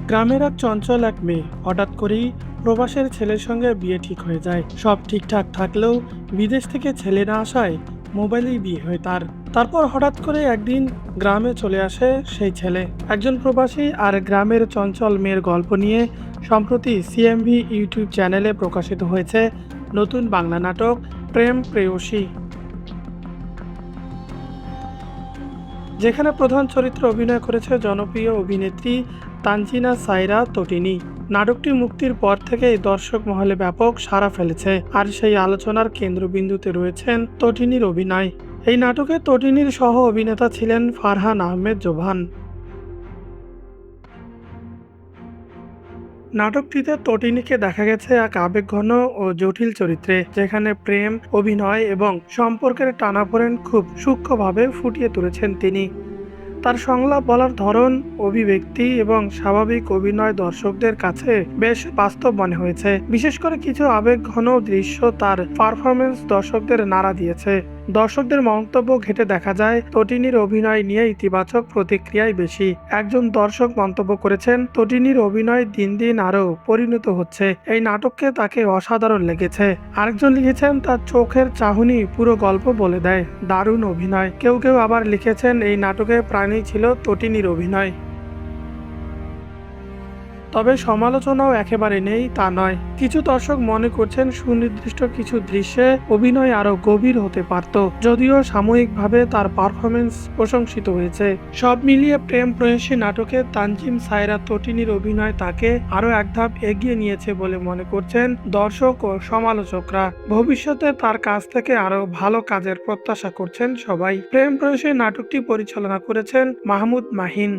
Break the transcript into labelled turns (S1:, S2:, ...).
S1: গ্রামের এক চঞ্চল এক মেয়ে হঠাৎ করেই প্রবাসের ছেলের সঙ্গে বিয়ে ঠিক হয়ে যায়। সব ঠিকঠাক থাকলেও বিদেশ থেকে ছেলে না আসায় মোবাইলেই বিয়ে হয় তার। তারপর হঠাৎ করে একদিন গ্রামে চলে আসে সেই ছেলে। একজন প্রবাসী আর গ্রামের চঞ্চল মেয়ের গল্প নিয়ে সম্প্রতি সিএমভি ইউটিউব চ্যানেলে প্রকাশিত হয়েছে নতুন বাংলা নাটক প্রেম প্রেয়সী, যেখানে প্রধান চরিত্রে অভিনয় করেছে জনপ্রিয় অভিনেত্রী তানজিনা সাইরা তটিনী। নাটকটি মুক্তির পর থেকেই দর্শক মহলে ব্যাপক সাড়া ফেলেছে, আর সেই আলোচনার কেন্দ্রবিন্দুতে রয়েছেন তটিনীর অভিনয়। এই নাটকে তটিনীর সহ অভিনেতা ছিলেন ফারহান আহমেদ জোভান। নাটকটিতে তটিনীকে দেখা গেছে এক আবেগঘন ও জটিল চরিত্রে, যেখানে প্রেম, অভিনয় এবং সম্পর্কের টানাপোড়েন খুব সূক্ষ্মভাবে ফুটিয়ে তুলেছেন তিনি। তার সংলাপ বলার ধরন, অভিব্যক্তি এবং স্বাভাবিক অভিনয় দর্শকদের কাছে বেশ বাস্তব মনে হয়েছে। বিশেষ করে কিছু আবেগঘন দৃশ্য তার পারফরমেন্স দর্শকদের নাড়া দিয়েছে। দর্শকদের মন্তব্য ঘেঁটে দেখা যায় তটিনীর অভিনয় নিয়ে ইতিবাচক প্রতিক্রিয়াই বেশি। একজন দর্শক মন্তব্য করেছেন, তটিনীর অভিনয় দিন দিন আরও পরিণত হচ্ছে, এই নাটককে তাকে অসাধারণ লেগেছে। আরেকজন লিখেছেন, তার চোখের চাহনি পুরো গল্প বলে দেয়, দারুণ অভিনয়। কেউ কেউ আবার লিখেছেন, এই নাটকে প্রাণই ছিল তটিনীর অভিনয়। তবে সমালোচনাও একেবারে নেই তা নয়। কিছু দর্শক মনে করছেন সুনির্দিষ্ট কিছু দৃশ্যে অভিনয় আরো গভীর হতে পারত, যদিও সাময়িকভাবে তার পারফরমেন্স প্রশংসিত হয়েছে। সব মিলিয়ে প্রেম প্রেয়সী নাটকে তানজিম সায়রা তটিনীর অভিনয় তাকে আরো এক ধাপ এগিয়ে নিয়েছে বলে মনে করছেন দর্শক ও সমালোচকরা। ভবিষ্যতে তার কাছ থেকে আরো ভালো কাজের প্রত্যাশা করছেন সবাই। প্রেম প্রেয়সী নাটকটি পরিচালনা করেছেন মাহমুদ মাহিন।